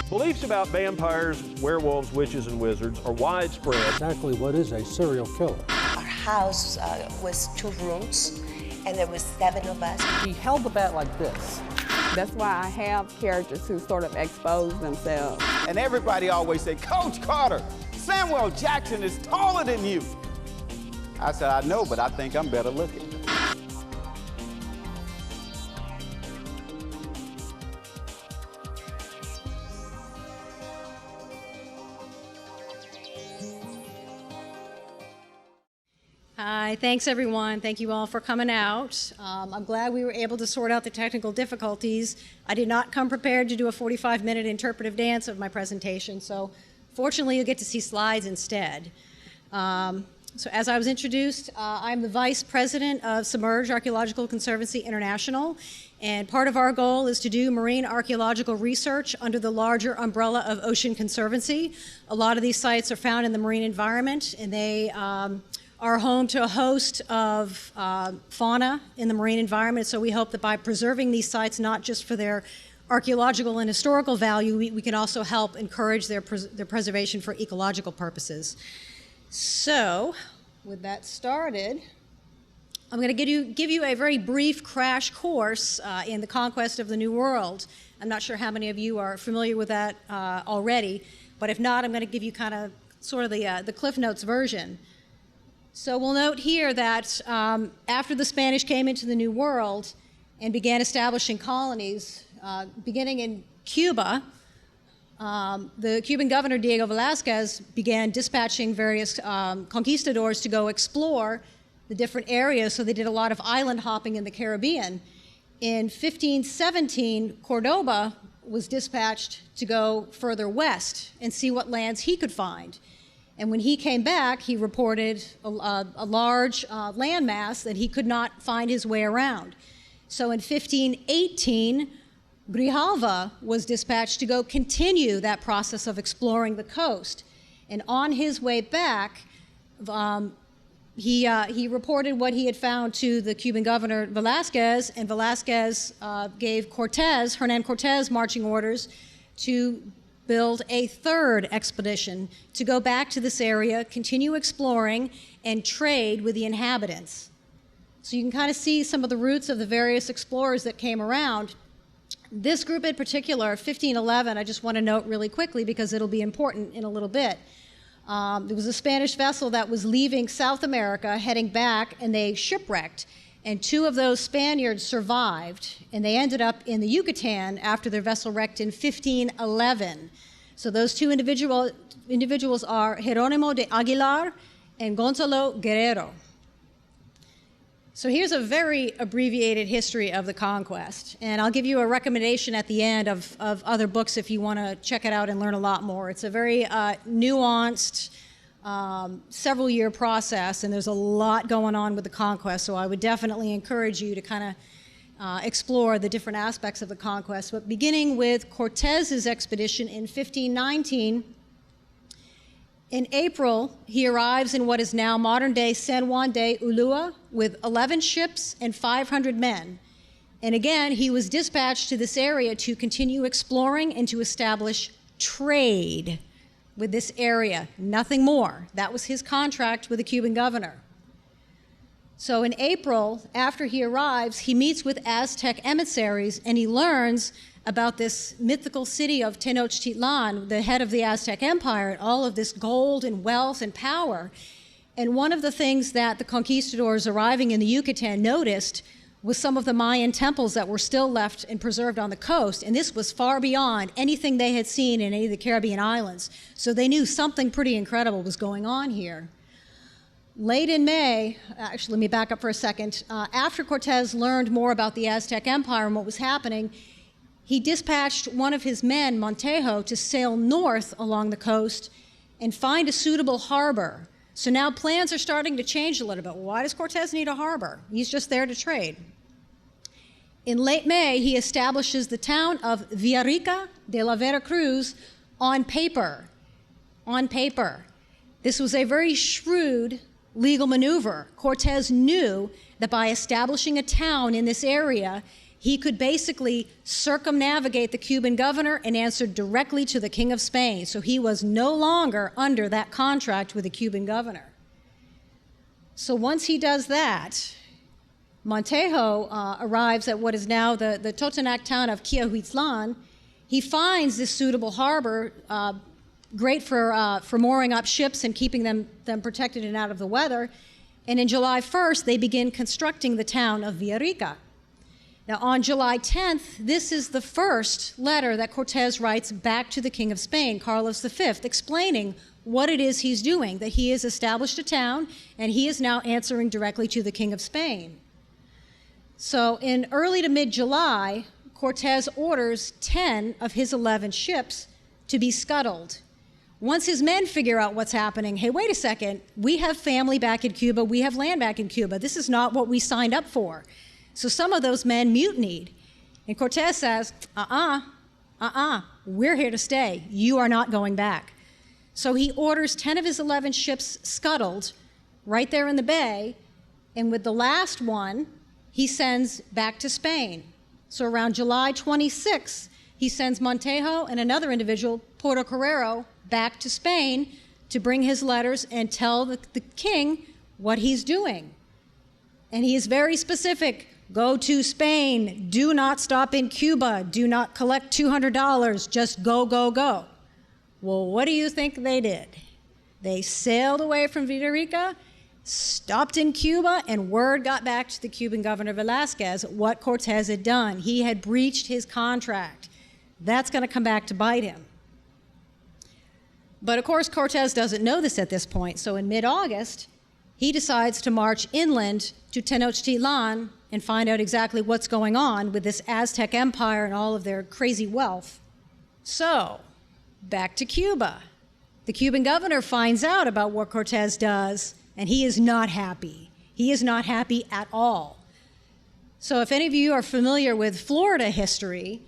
Beliefs about vampires, werewolves, witches, and wizards are widespread. Exactly what is a serial killer? Our house was 2 rooms, and there was 7 of us. He held the bat like this. That's why I have characters who sort of expose themselves. And everybody always say, Coach Carter, Samuel Jackson is taller than you. I said, I know, but I think I'm better looking. Hi, thanks everyone. Thank you all for coming out. I'm glad we were able to sort out the technical difficulties. I did not come prepared to do a 45-minute interpretive dance of my presentation, so fortunately you'll get to see slides instead. So as I was introduced, I'm the Vice President of Submerged Archaeological Conservancy International, and part of our goal is to do marine archaeological research under the larger umbrella of Ocean Conservancy. A lot of these sites are found in the marine environment, and they are home to a host of fauna in the marine environment, so we hope that by preserving these sites, not just for their archaeological and historical value, we can also help encourage their preservation for ecological purposes. So, with that started, I'm going to give you a very brief crash course in the conquest of the New World. I'm not sure how many of you are familiar with that already, but if not, I'm going to give you kind of sort of the Cliff Notes version. So we'll note here that after the Spanish came into the New World and began establishing colonies, beginning in Cuba, the Cuban governor, Diego Velázquez, began dispatching various conquistadors to go explore the different areas, so they did a lot of island hopping in the Caribbean. In 1517, Cordoba was dispatched to go further west and see what lands he could find. And when he came back, he reported a large landmass that he could not find his way around. So in 1518, Grijalva was dispatched to go continue that process of exploring the coast. And on his way back, he reported what he had found to the Cuban governor Velázquez, and Velázquez gave Hernan Cortes, marching orders to build a 3rd expedition to go back to this area, continue exploring, and trade with the inhabitants. So you can kind of see some of the roots of the various explorers that came around. This group in particular, 1511, I just want to note really quickly because it'll be important in a little bit. There was a Spanish vessel that was leaving South America, heading back, and they shipwrecked. And 2 of those Spaniards survived, and they ended up in the Yucatan after their vessel wrecked in 1511. So those 2 individuals are Jerónimo de Aguilar and Gonzalo Guerrero. So here's a very abbreviated history of the conquest, and I'll give you a recommendation at the end of other books if you want to check it out and learn a lot more. It's a very nuanced, several-year process, and there's a lot going on with the conquest, so I would definitely encourage you to kind of explore the different aspects of the conquest. But beginning with Cortes's expedition in 1519, in April, he arrives in what is now modern-day San Juan de Ulua with 11 ships and 500 men. And again, he was dispatched to this area to continue exploring and to establish trade with this area, nothing more. That was his contract with the Cuban governor. So in April, after he arrives, he meets with Aztec emissaries and he learns about this mythical city of Tenochtitlan, the head of the Aztec Empire, all of this gold and wealth and power. And one of the things that the conquistadors arriving in the Yucatan noticed was some of the Mayan temples that were still left and preserved on the coast, and this was far beyond anything they had seen in any of the Caribbean islands. So they knew something pretty incredible was going on here. Late in May, actually let me back up for a second, after Cortes learned more about the Aztec Empire and what was happening, he dispatched one of his men, Montejo, to sail north along the coast and find a suitable harbor. So now plans are starting to change a little bit. Why does Cortes need a harbor? He's just there to trade. In late May, he establishes the town of Verica de la Vera Cruz on paper. On paper. This was a very shrewd legal maneuver. Cortes knew that by establishing a town in this area, he could basically circumnavigate the Cuban governor and answer directly to the King of Spain. So he was no longer under that contract with the Cuban governor. So once he does that, Montejo arrives at what is now the Totonac town of Quiahuiztlan. He finds this suitable harbor, great for mooring up ships and keeping them protected and out of the weather. And in July 1st, they begin constructing the town of Verica. Now, on July 10th, this is the first letter that Cortes writes back to the King of Spain, Carlos V, explaining what it is he's doing, that he has established a town, and he is now answering directly to the King of Spain. So in early to mid-July, Cortes orders 10 of his 11 ships to be scuttled. Once his men figure out what's happening, hey, wait a second, we have family back in Cuba, we have land back in Cuba, this is not what we signed up for. So some of those men mutinied. And Cortes says, we're here to stay. You are not going back. So he orders 10 of his 11 ships scuttled right there in the bay, and with the last one, he sends back to Spain. So around July 26th, he sends Montejo and another individual, Porto Carrero, back to Spain to bring his letters and tell the king what he's doing. And he is very specific. Go to Spain, do not stop in Cuba, do not collect $200, just go, go, go. Well, what do you think they did? They sailed away from Verica, stopped in Cuba, and word got back to the Cuban governor Velázquez what Cortes had done. He had breached his contract. That's going to come back to bite him. But of course, Cortes doesn't know this at this point, so in mid-August, he decides to march inland to Tenochtitlan and find out exactly what's going on with this Aztec empire and all of their crazy wealth. So, back to Cuba. The Cuban governor finds out about what Cortes does, and he is not happy. He is not happy at all. So if any of you are familiar with Florida history,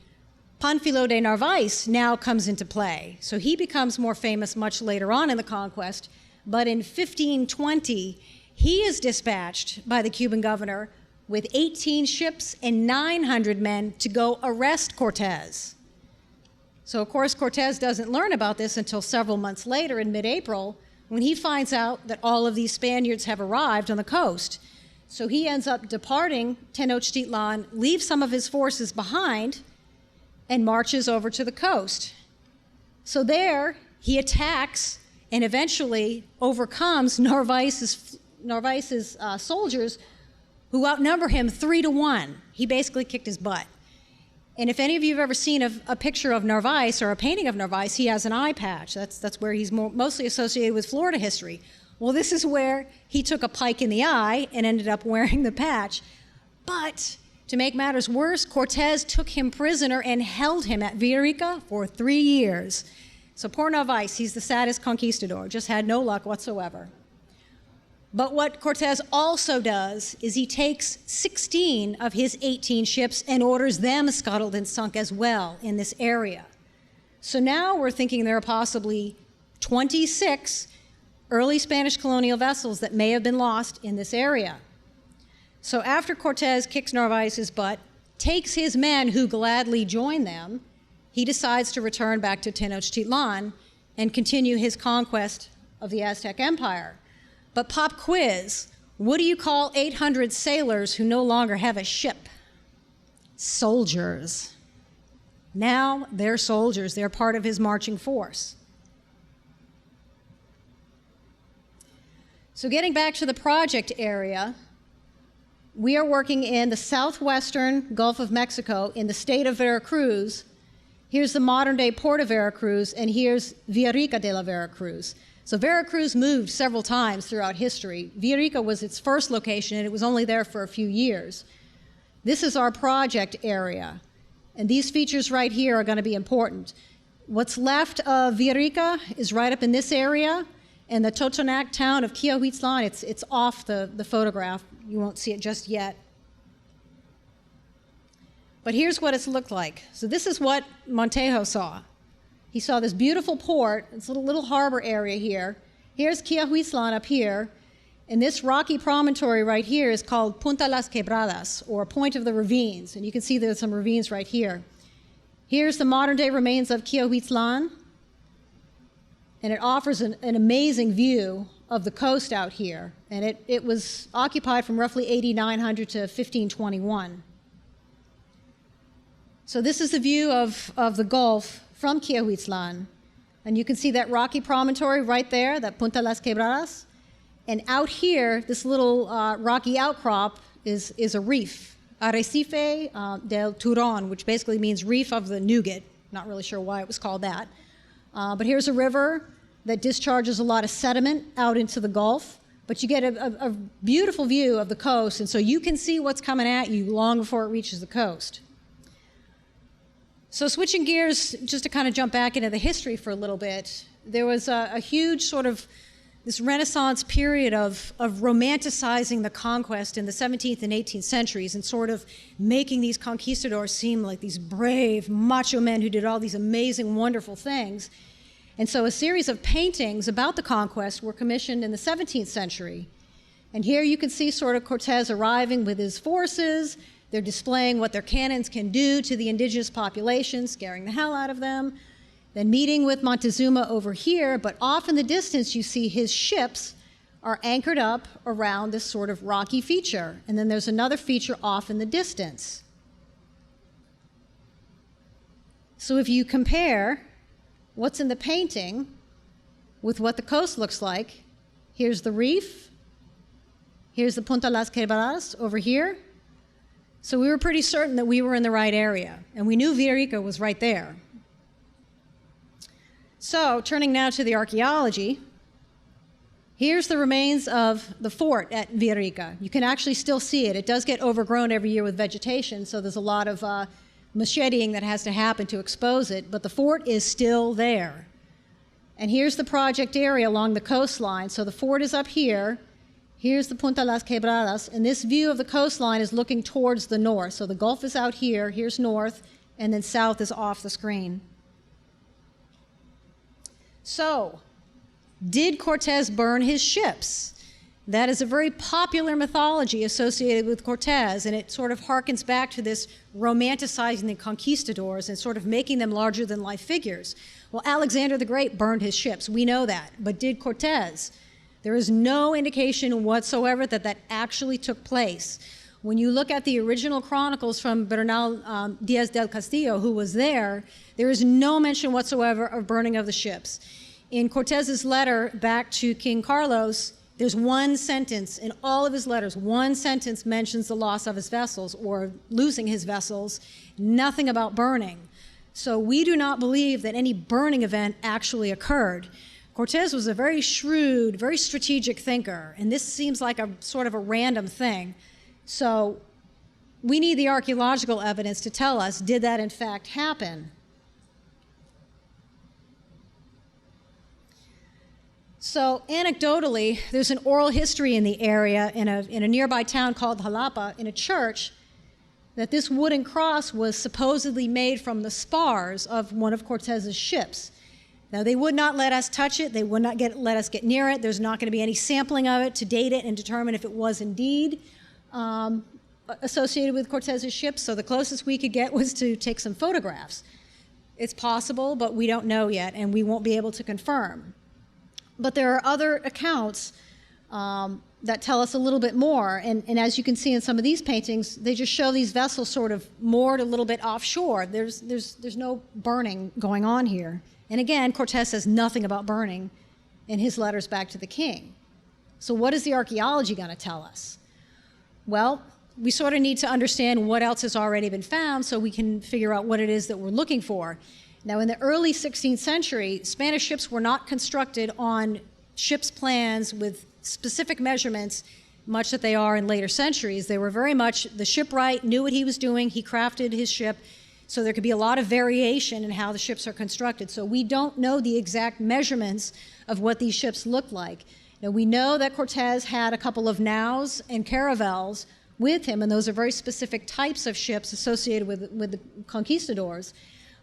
Pánfilo de Narváez now comes into play. So he becomes more famous much later on in the conquest, but in 1520, he is dispatched by the Cuban governor with 18 ships and 900 men to go arrest Cortes. So of course, Cortes doesn't learn about this until several months later in mid-April, when he finds out that all of these Spaniards have arrived on the coast. So he ends up departing Tenochtitlan, leaves some of his forces behind, and marches over to the coast. So there, he attacks and eventually overcomes Narvaez's soldiers, who outnumber him 3-1. He basically kicked his butt. And if any of you have ever seen a picture of Narvaez or a painting of Narvaez, he has an eye patch. That's where he's mostly associated with Florida history. Well, this is where he took a pike in the eye and ended up wearing the patch. But to make matters worse, Cortes took him prisoner and held him at Verica for 3 years. So poor Narvaez, he's the saddest conquistador, just had no luck whatsoever. But what Cortes also does is he takes 16 of his 18 ships and orders them scuttled and sunk as well in this area. So now we're thinking there are possibly 26 early Spanish colonial vessels that may have been lost in this area. So after Cortes kicks Narvaez's butt, takes his men who gladly join them, he decides to return back to Tenochtitlan and continue his conquest of the Aztec Empire. But pop quiz, what do you call 800 sailors who no longer have a ship? Soldiers. Now they're soldiers, they're part of his marching force. So getting back to the project area, we are working in the southwestern Gulf of Mexico in the state of Vera Cruz. Here's the modern day port of Vera Cruz, and here's Verica de la Vera Cruz. So Vera Cruz moved several times throughout history. Verica was its first location, and it was only there for a few years. This is our project area, and these features right here are going to be important. What's left of Verica is right up in this area, and the Totonac town of Quiahuiztlan, it's off the photograph. You won't see it just yet. But here's what it's looked like. So this is what Montejo saw. He saw this beautiful port, this little harbor area here. Here's Quiahuiztlan up here, And this rocky promontory right here is called Punta Las Quebradas, or Point of the Ravines. And you can see there's some ravines right here. Here's the modern-day remains of Quiahuiztlan, and it offers an amazing view of the coast out here. And it was occupied from roughly 8900 to 1521. So this is the view of the Gulf from Quiahuiztlan. And you can see that rocky promontory right there, that Punta Las Quebradas. And out here, this little rocky outcrop is a reef, Arrecife del Turón, which basically means reef of the nougat. Not really sure why it was called that. But here's a river that discharges a lot of sediment out into the Gulf. But you get a beautiful view of the coast, and so you can see what's coming at you long before it reaches the coast. So switching gears, just to kind of jump back into the history for a little bit, there was a huge sort of this Renaissance period of romanticizing the conquest in the 17th and 18th centuries and sort of making these conquistadors seem like these brave, macho men who did all these amazing, wonderful things. And so a series of paintings about the conquest were commissioned in the 17th century. And here you can see sort of Cortes arriving with his forces. They're displaying what their cannons can do to the indigenous population, scaring the hell out of them. Then meeting with Montezuma over here, but off in the distance you see his ships are anchored up around this sort of rocky feature. And then there's another feature off in the distance. So if you compare what's in the painting with what the coast looks like, here's the reef, here's the Punta Las Quebradas over here. So we were pretty certain that we were in the right area, and we knew Verica was right there. So, turning now to the archaeology, here's the remains of the fort at Verica. You can actually still see it. It does get overgrown every year with vegetation, so there's a lot of macheting that has to happen to expose it, but the fort is still there. And here's the project area along the coastline. So the fort is up here. Here's the Punta Las Quebradas, and this view of the coastline is looking towards the north. So the Gulf is out here, here's north, and then south is off the screen. So, did Cortes burn his ships? That is a very popular mythology associated with Cortes, and it sort of harkens back to this romanticizing the conquistadors and sort of making them larger than life figures. Well, Alexander the Great burned his ships, we know that, but did Cortes? There is no indication whatsoever that that actually took place. When you look at the original chronicles from Bernal Diaz del Castillo, who was there is no mention whatsoever of burning of the ships. In Cortes's letter back to King Carlos, there's one sentence in all of his letters, one sentence mentions the loss of his vessels or losing his vessels, nothing about burning. So we do not believe that any burning event actually occurred. Cortes was a very shrewd, very strategic thinker, and this seems like a sort of a random thing. So we need the archaeological evidence to tell us, did that in fact happen? So anecdotally, there's an oral history in the area in a nearby town called Jalapa, in a church, that this wooden cross was supposedly made from the spars of one of Cortes's ships. Now, they would not let us touch it. They would not let us get near it. There's not going to be any sampling of it to date it and determine if it was indeed associated with Cortes's ships. So the closest we could get was to take some photographs. It's possible, but we don't know yet, and we won't be able to confirm. But there are other accounts that tell us a little bit more. And as you can see in some of these paintings, they just show these vessels sort of moored a little bit offshore. There's no burning going on here. And again, Cortes says nothing about burning in his letters back to the king. So what is the archaeology going to tell us? Well, we sort of need to understand what else has already been found so we can figure out what it is that we're looking for. Now, in the early 16th century, Spanish ships were not constructed on ship's plans with specific measurements, much that they are in later centuries. They were very much, the shipwright knew what he was doing, he crafted his ship, so there could be a lot of variation in how the ships are constructed. So we don't know the exact measurements of what these ships looked like. Now, we know that Cortes had a couple of naus and caravels with him, and those are very specific types of ships associated with the conquistadors.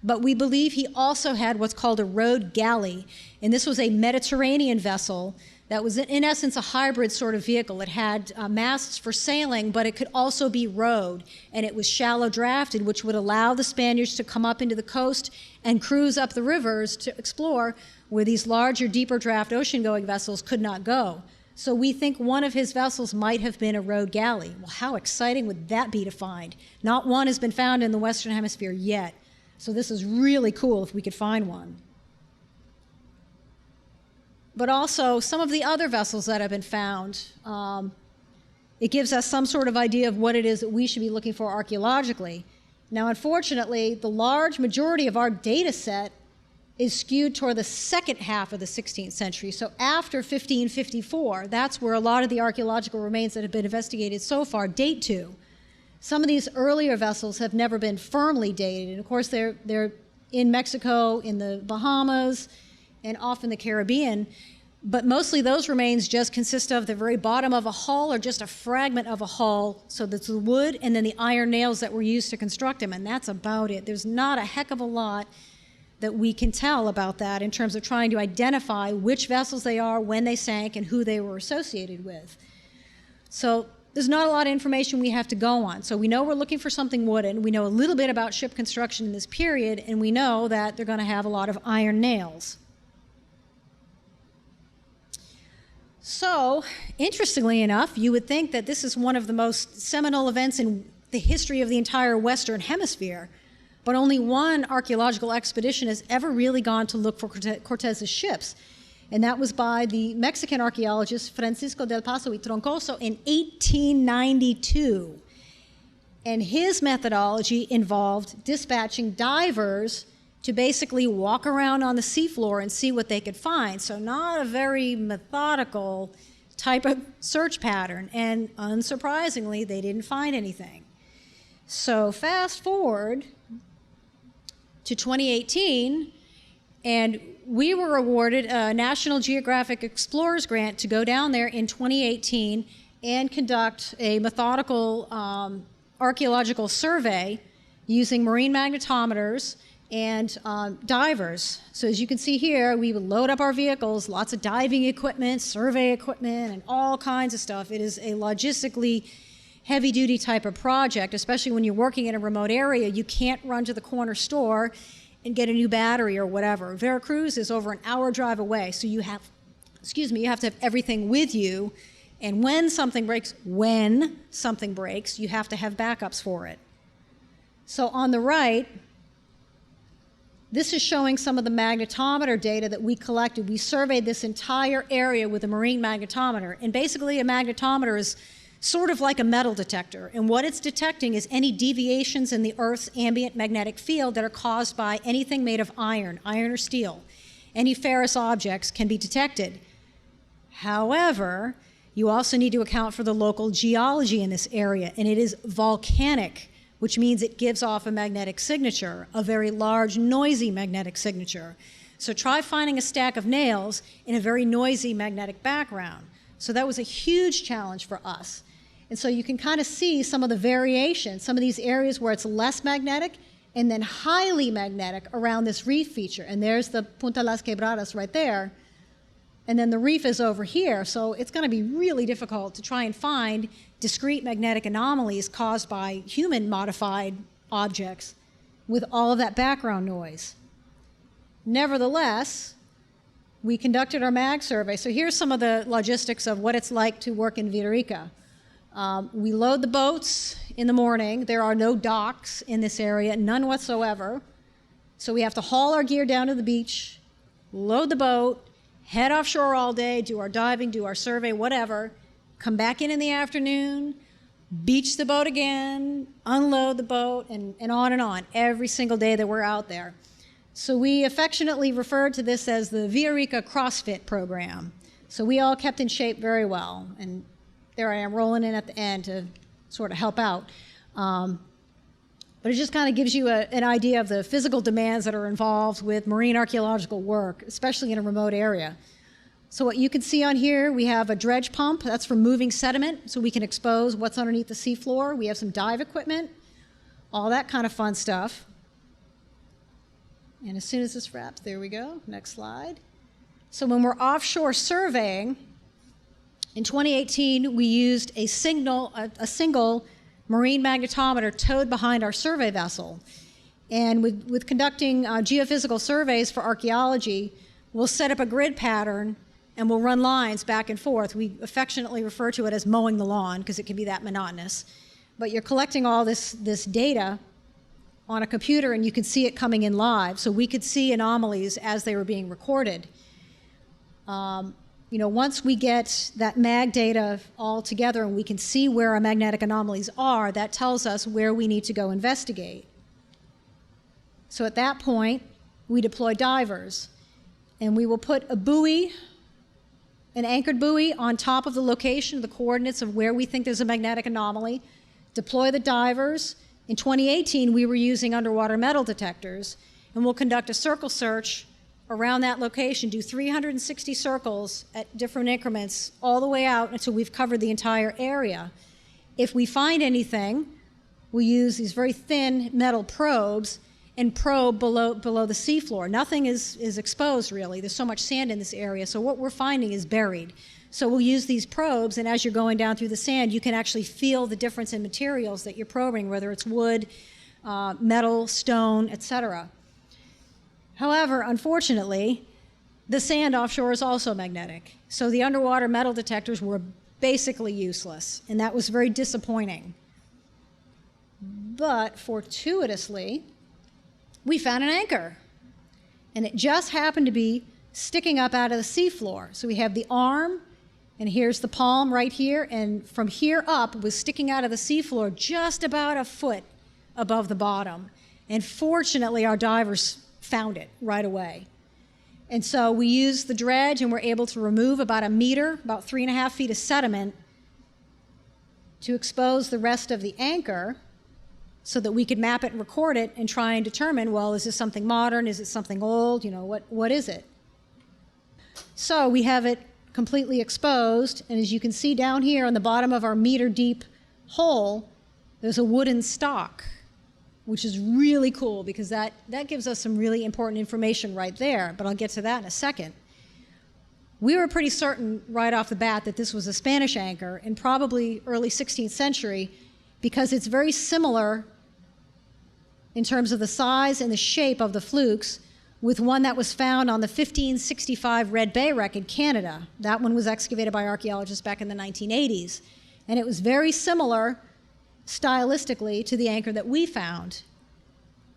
But we believe he also had what's called a rowed galley, and this was a Mediterranean vessel that was in essence a hybrid sort of vehicle. It had masts for sailing, but it could also be rowed, and it was shallow drafted, which would allow the Spaniards to come up into the coast and cruise up the rivers to explore where these larger, deeper draft ocean-going vessels could not go. So we think one of his vessels might have been a rowed galley. Well, how exciting would that be to find? Not one has been found in the Western Hemisphere yet. So this is really cool if we could find one. But also some of the other vessels that have been found, it gives us some sort of idea of what it is that we should be looking for archaeologically. Now, unfortunately, the large majority of our data set is skewed toward the second half of the 16th century. So after 1554, that's where a lot of the archaeological remains that have been investigated so far date to. Some of these earlier vessels have never been firmly dated. And of course, they're in Mexico, in the Bahamas, and off in the Caribbean. But mostly those remains just consist of the very bottom of a hull or just a fragment of a hull. So that's the wood and then the iron nails that were used to construct them. And that's about it. There's not a heck of a lot that we can tell about that in terms of trying to identify which vessels they are, when they sank, and who they were associated with. So there's not a lot of information we have to go on. So we know we're looking for something wooden. We know a little bit about ship construction in this period, and we know that they're going to have a lot of iron nails. So, interestingly enough, you would think that this is one of the most seminal events in the history of the entire Western Hemisphere, but only one archaeological expedition has ever really gone to look for Cortes's ships, and that was by the Mexican archaeologist Francisco del Paso y Troncoso in 1892. And his methodology involved dispatching divers to basically walk around on the seafloor and see what they could find. So not a very methodical type of search pattern. And unsurprisingly, they didn't find anything. So fast forward to 2018, and we were awarded a National Geographic Explorers Grant to go down there in 2018 and conduct a methodical archaeological survey using marine magnetometers and divers. So as you can see here, we would load up our vehicles, lots of diving equipment, survey equipment, and all kinds of stuff. It is a logistically heavy-duty type of project, especially when you're working in a remote area. You can't run to the corner store and get a new battery or whatever. Vera Cruz is over an hour drive away, so you have to have everything with you. And when something breaks, you have to have backups for it. So on the right, this is showing some of the magnetometer data that we collected. We surveyed this entire area with a marine magnetometer. And basically, a magnetometer is sort of like a metal detector. And what it's detecting is any deviations in the Earth's ambient magnetic field that are caused by anything made of iron or steel. Any ferrous objects can be detected. However, you also need to account for the local geology in this area, and it is volcanic, which means it gives off a magnetic signature, a very large, noisy magnetic signature. So try finding a stack of nails in a very noisy magnetic background. So that was a huge challenge for us. And so you can kind of see some of the variation, some of these areas where it's less magnetic and then highly magnetic around this reef feature. And there's the Punta Las Quebradas right there. And then the reef is over here. So it's going to be really difficult to try and find discrete magnetic anomalies caused by human-modified objects with all of that background noise. Nevertheless, we conducted our mag survey. So here's some of the logistics of what it's like to work in Verica. We load the boats in the morning. There are no docks in this area, none whatsoever. So we have to haul our gear down to the beach, load the boat, head offshore all day, do our diving, do our survey, whatever, come back in the afternoon, beach the boat again, unload the boat, and on, every single day that we're out there. So we affectionately referred to this as the Verica CrossFit program. So we all kept in shape very well, and there I am rolling in at the end to sort of help out. But it just kind of gives you an idea of the physical demands that are involved with marine archaeological work, especially in a remote area. So what you can see on here, we have a dredge pump. That's for moving sediment, so we can expose what's underneath the seafloor. We have some dive equipment, all that kind of fun stuff. And as soon as this wraps, there we go, next slide. So when we're offshore surveying, In 2018, we used a single marine magnetometer towed behind our survey vessel. And with conducting geophysical surveys for archaeology, we'll set up a grid pattern and we'll run lines back and forth. We affectionately refer to it as mowing the lawn because it can be that monotonous. But you're collecting all this data on a computer and you can see it coming in live. So we could see anomalies as they were being recorded. Once we get that mag data all together and we can see where our magnetic anomalies are, that tells us where we need to go investigate. So at that point, we deploy divers, and we will put a buoy, an anchored buoy, on top of the location, the coordinates of where we think there's a magnetic anomaly, deploy the divers. In 2018, we were using underwater metal detectors, and we'll conduct a circle search around that location, do 360 circles at different increments all the way out until we've covered the entire area. If we find anything, we use these very thin metal probes and probe below the seafloor. Nothing is exposed, really. There's so much sand in this area, so what we're finding is buried. So we'll use these probes, and as you're going down through the sand, you can actually feel the difference in materials that you're probing, whether it's wood, metal, stone, etc. However, unfortunately, the sand offshore is also magnetic. So the underwater metal detectors were basically useless, and that was very disappointing. But fortuitously, we found an anchor, and it just happened to be sticking up out of the seafloor. So we have the arm, and here's the palm right here, and from here up was sticking out of the seafloor just about a foot above the bottom. And fortunately, our divers found it right away. And so we used the dredge, and we're able to remove about a meter, about 3.5 feet of sediment, to expose the rest of the anchor so that we could map it and record it and try and determine, well, is this something modern? Is it something old? What is it? So we have it completely exposed, and as you can see down here on the bottom of our meter-deep hole, there's a wooden stock, which is really cool because that gives us some really important information right there, but I'll get to that in a second. We were pretty certain right off the bat that this was a Spanish anchor and probably early 16th century because it's very similar in terms of the size and the shape of the flukes with one that was found on the 1565 Red Bay wreck in Canada. That one was excavated by archaeologists back in the 1980s. And it was very similar stylistically to the anchor that we found.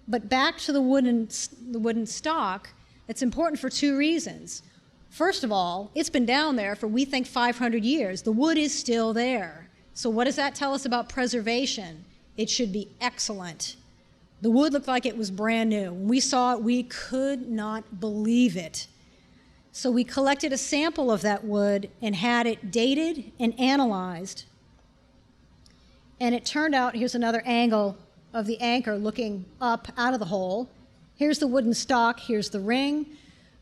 But back to the wooden stock, it's important for two reasons. First of all, it's been down there for, we think, 500 years. The wood is still there. So what does that tell us about preservation? It should be excellent. The wood looked like it was brand new. When we saw it, we could not believe it. So we collected a sample of that wood and had it dated and analyzed. And it turned out, here's another angle of the anchor looking up out of the hole. Here's the wooden stock, here's the ring.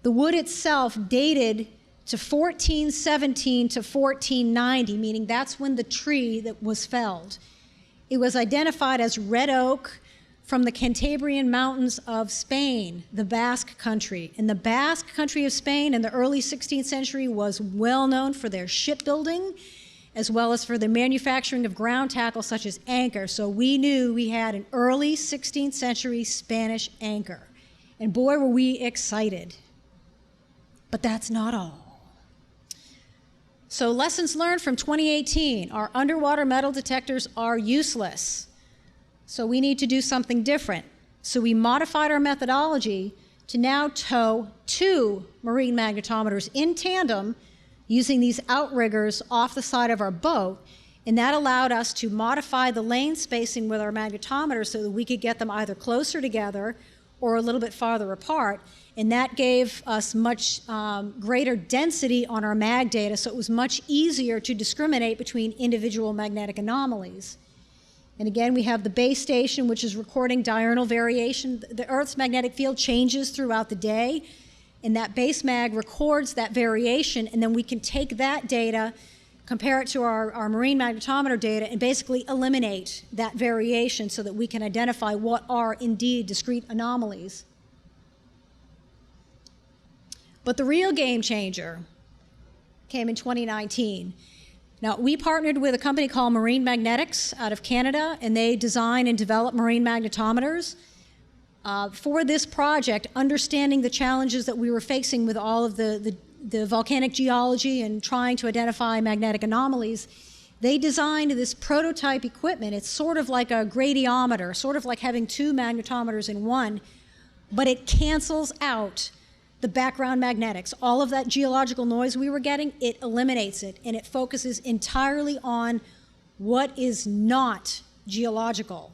The wood itself dated to 1417 to 1490, meaning that's when the tree that was felled. It was identified as red oak from the Cantabrian mountains of Spain, the Basque country. And the Basque country of Spain in the early 16th century was well known for their shipbuilding, as well as for the manufacturing of ground tackle such as anchor. So we knew we had an early 16th century Spanish anchor. And boy, were we excited. But that's not all. So lessons learned from 2018, our underwater metal detectors are useless. So we need to do something different. So we modified our methodology to now tow 2 marine magnetometers in tandem using these outriggers off the side of our boat, and that allowed us to modify the lane spacing with our magnetometers so that we could get them either closer together or a little bit farther apart, and that gave us much greater density on our mag data, so it was much easier to discriminate between individual magnetic anomalies. And again, we have the base station, which is recording diurnal variation. The Earth's magnetic field changes throughout the day, and that base mag records that variation, and then we can take that data, compare it to our marine magnetometer data, and basically eliminate that variation so that we can identify what are indeed discrete anomalies. But the real game changer came in 2019. Now, we partnered with a company called Marine Magnetics out of Canada, and they design and develop marine magnetometers. For this project, understanding the challenges that we were facing with all of the volcanic geology and trying to identify magnetic anomalies, they designed this prototype equipment. It's sort of like a gradiometer, sort of like having two magnetometers in one, but it cancels out the background magnetics. All of that geological noise we were getting, it eliminates it, and it focuses entirely on what is not geological.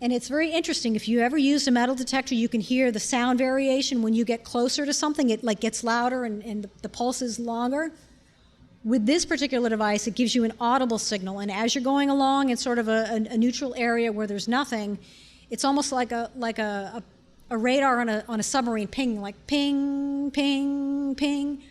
And it's very interesting. If you ever used a metal detector, you can hear the sound variation when you get closer to something. It like gets louder and the pulse is longer. With this particular device, it gives you an audible signal, and as you're going along in sort of a neutral area where there's nothing, it's almost like a radar on a submarine, ping, like ping, ping, ping.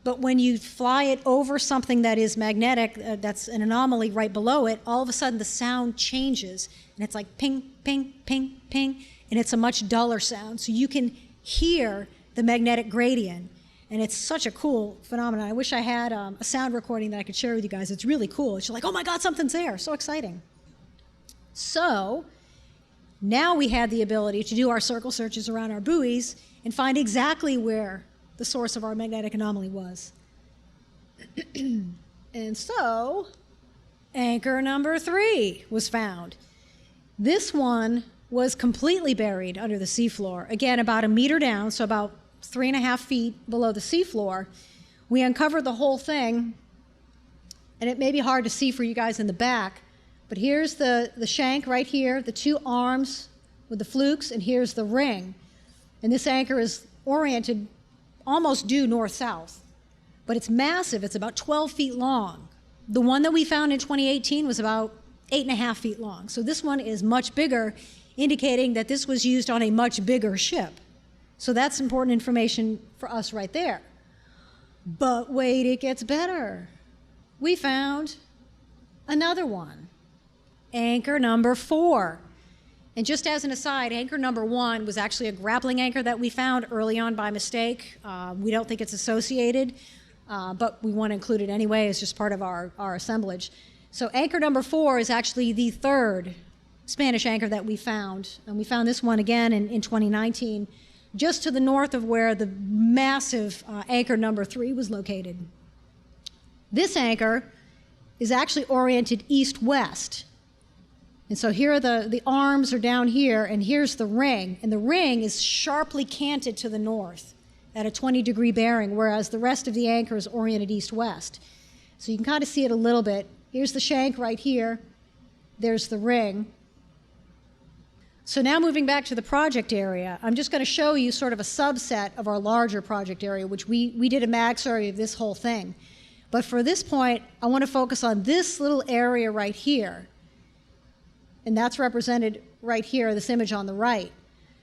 But when you fly it over something that is magnetic, that's an anomaly right below it, all of a sudden the sound changes, and it's like ping, ping, ping, ping, and it's a much duller sound. So you can hear the magnetic gradient, and it's such a cool phenomenon. I wish I had a sound recording that I could share with you guys. It's really cool. It's like, oh my God, something's there. So exciting. So now we had the ability to do our circle searches around our buoys and find exactly where the source of our magnetic anomaly was. And so anchor number 3 was found. This one was completely buried under the seafloor. Again, about a meter down, so about 3.5 feet below the seafloor. We uncovered the whole thing, and it may be hard to see for you guys in the back, but here's the shank right here, the 2 arms with the flukes, and here's the ring. And this anchor is oriented almost due north-south, but it's massive. It's about 12 feet long. The one that we found in 2018 was about 8.5 feet long. So this one is much bigger, indicating that this was used on a much bigger ship. So that's important information for us right there. But wait, it gets better. We found another one, anchor number 4. And just as an aside, anchor number 1 was actually a grappling anchor that we found early on by mistake. We don't think it's associated, but we want to include it anyway as just part of our assemblage. So anchor number 4 is actually the 3rd Spanish anchor that we found. And we found this one again in 2019, just to the north of where the massive anchor number 3 was located. This anchor is actually oriented east-west. And so here are the arms are down here, and here's the ring. And the ring is sharply canted to the north at a 20-degree bearing, whereas the rest of the anchor is oriented east-west. So you can kind of see it a little bit. Here's the shank right here. There's the ring. So now moving back to the project area, I'm just going to show you sort of a subset of our larger project area, which we did a mag survey of this whole thing. But for this point, I want to focus on this little area right here. And that's represented right here, this image on the right.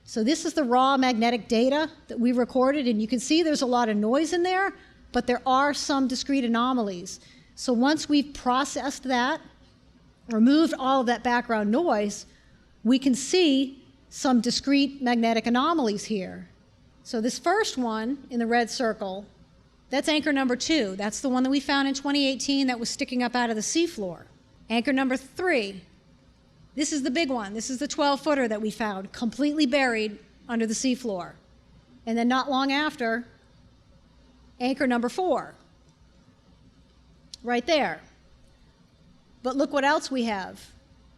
So this is the raw magnetic data that we recorded, and you can see there's a lot of noise in there, but there are some discrete anomalies. So once we've processed that, removed all of that background noise, we can see some discrete magnetic anomalies here. So this first one in the red circle, that's anchor number 2. That's the one that we found in 2018 that was sticking up out of the seafloor. Anchor number 3. This is the big one. This is the 12-footer that we found, completely buried under the seafloor. And then not long after, anchor number 4, right there. But look what else we have.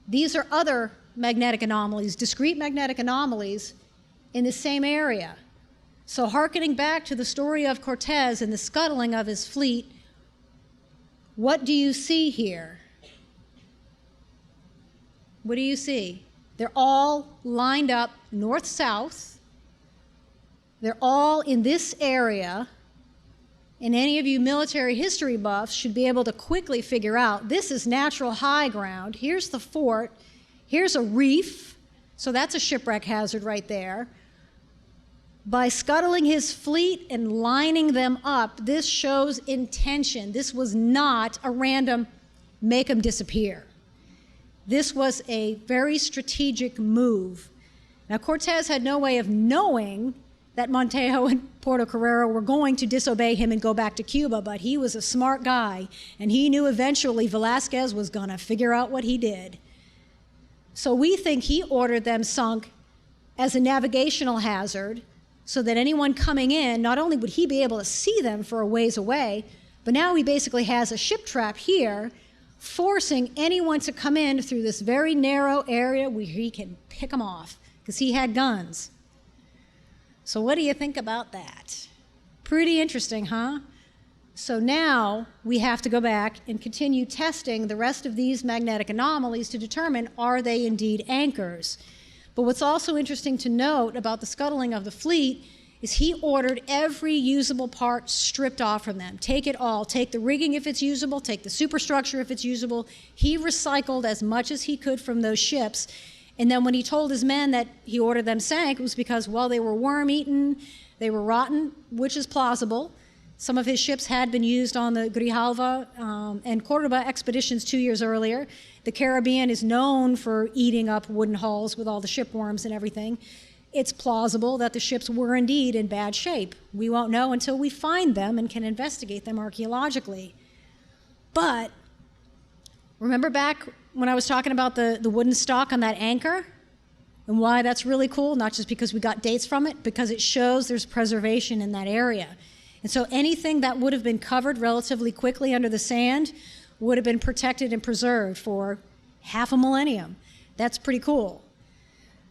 These are other magnetic anomalies, discrete magnetic anomalies in the same area. So hearkening back to the story of Cortes and the scuttling of his fleet, what do you see here? What do you see? They're all lined up north-south. They're all in this area. And any of you military history buffs should be able to quickly figure out this is natural high ground. Here's the fort. Here's a reef. So that's a shipwreck hazard right there. By scuttling his fleet and lining them up, this shows intention. This was not a random make them disappear. This was a very strategic move. Now, Cortes had no way of knowing that Montejo and Puerto Carrero were going to disobey him and go back to Cuba, but he was a smart guy, and he knew eventually Velázquez was going to figure out what he did. So we think he ordered them sunk as a navigational hazard so that anyone coming in, not only would he be able to see them for a ways away, but now he basically has a ship trap here, forcing anyone to come in through this very narrow area where he can pick them off, because he had guns. So what do you think about that? Pretty interesting, huh? So now we have to go back and continue testing the rest of these magnetic anomalies to determine, are they indeed anchors? But what's also interesting to note about the scuttling of the fleet is he ordered every usable part stripped off from them. Take it all. Take the rigging if it's usable, take the superstructure if it's usable. He recycled as much as he could from those ships. And then when he told his men that he ordered them sank, it was because, well, they were worm-eaten, they were rotten, which is plausible. Some of his ships had been used on the Grijalva and Cordoba expeditions 2 years earlier. The Caribbean is known for eating up wooden hulls with all the shipworms and everything. It's plausible that the ships were indeed in bad shape. We won't know until we find them and can investigate them archaeologically. But remember back when I was talking about the wooden stock on that anchor and why that's really cool? Not just because we got dates from it, because it shows there's preservation in that area. And so anything that would have been covered relatively quickly under the sand would have been protected and preserved for half a millennium. That's pretty cool.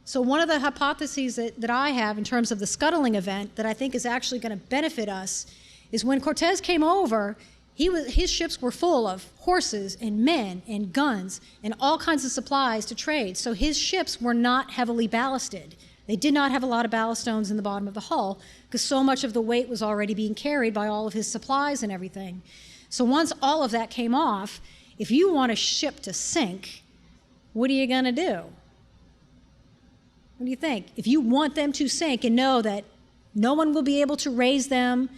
So one of the hypotheses that I have in terms of the scuttling event that I think is actually going to benefit us is when Cortes came over, his ships were full of horses and men and guns and all kinds of supplies to trade. So his ships were not heavily ballasted. They did not have a lot of ballast stones in the bottom of the hull because so much of the weight was already being carried by all of his supplies and everything. So once all of that came off, if you want a ship to sink, what are you going to do? What do you think? If you want them to sink and know that no one will be able to raise them,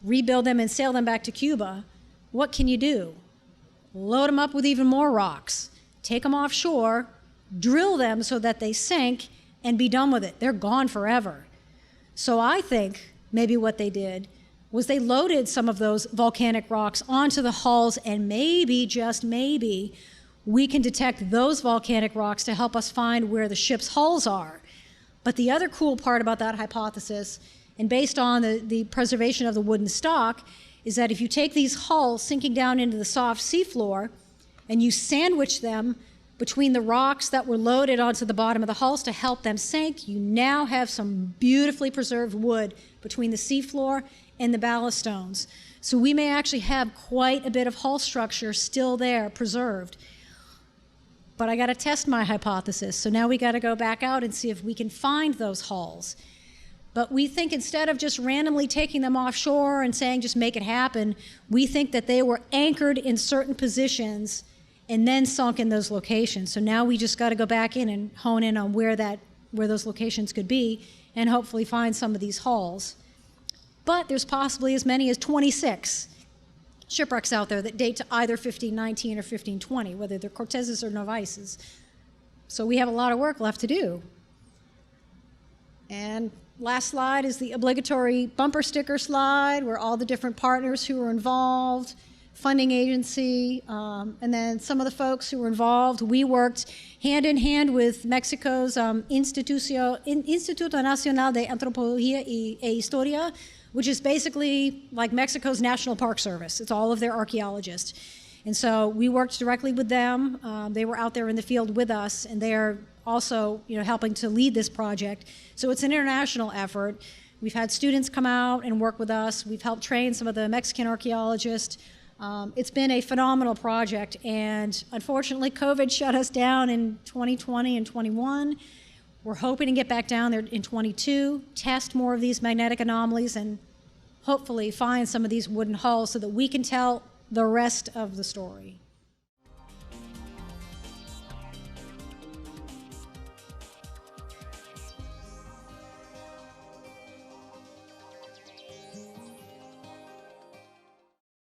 rebuild them, and sail them back to Cuba, what can you do? Load them up with even more rocks, take them offshore, drill them so that they sink, and be done with it. They're gone forever. So I think maybe what they did was they loaded some of those volcanic rocks onto the hulls, and maybe, just maybe, we can detect those volcanic rocks to help us find where the ship's hulls are. But the other cool part about that hypothesis, and based on the preservation of the wooden stock, is that if you take these hulls sinking down into the soft seafloor and you sandwich them between the rocks that were loaded onto the bottom of the hulls to help them sink, you now have some beautifully preserved wood between the seafloor and the ballast stones. So we may actually have quite a bit of hull structure still there, preserved. But I got to test my hypothesis. So now we got to go back out and see if we can find those hulls. But we think instead of just randomly taking them offshore and saying just make it happen, we think that they were anchored in certain positions and then sunk in those locations. So now we just got to go back in and hone in on where those locations could be and hopefully find some of these hulls. But there's possibly as many as 26 shipwrecks out there that date to either 1519 or 1520, whether they're Corteses or Novaeses. So we have a lot of work left to do. And last slide is the obligatory bumper sticker slide where all the different partners who were involved, funding agency, and then some of the folks who were involved. We worked hand in hand with Mexico's Instituto Nacional de Antropología y Historia, which is basically like Mexico's National Park Service. It's all of their archaeologists. And so we worked directly with them. They were out there in the field with us, and they are also helping to lead this project. So it's an international effort. We've had students come out and work with us. We've helped train some of the Mexican archaeologists. It's been a phenomenal project, and unfortunately COVID shut us down in 2020 and 21. We're hoping to get back down there in 22, test more of these magnetic anomalies, and hopefully find some of these wooden hulls so that we can tell the rest of the story.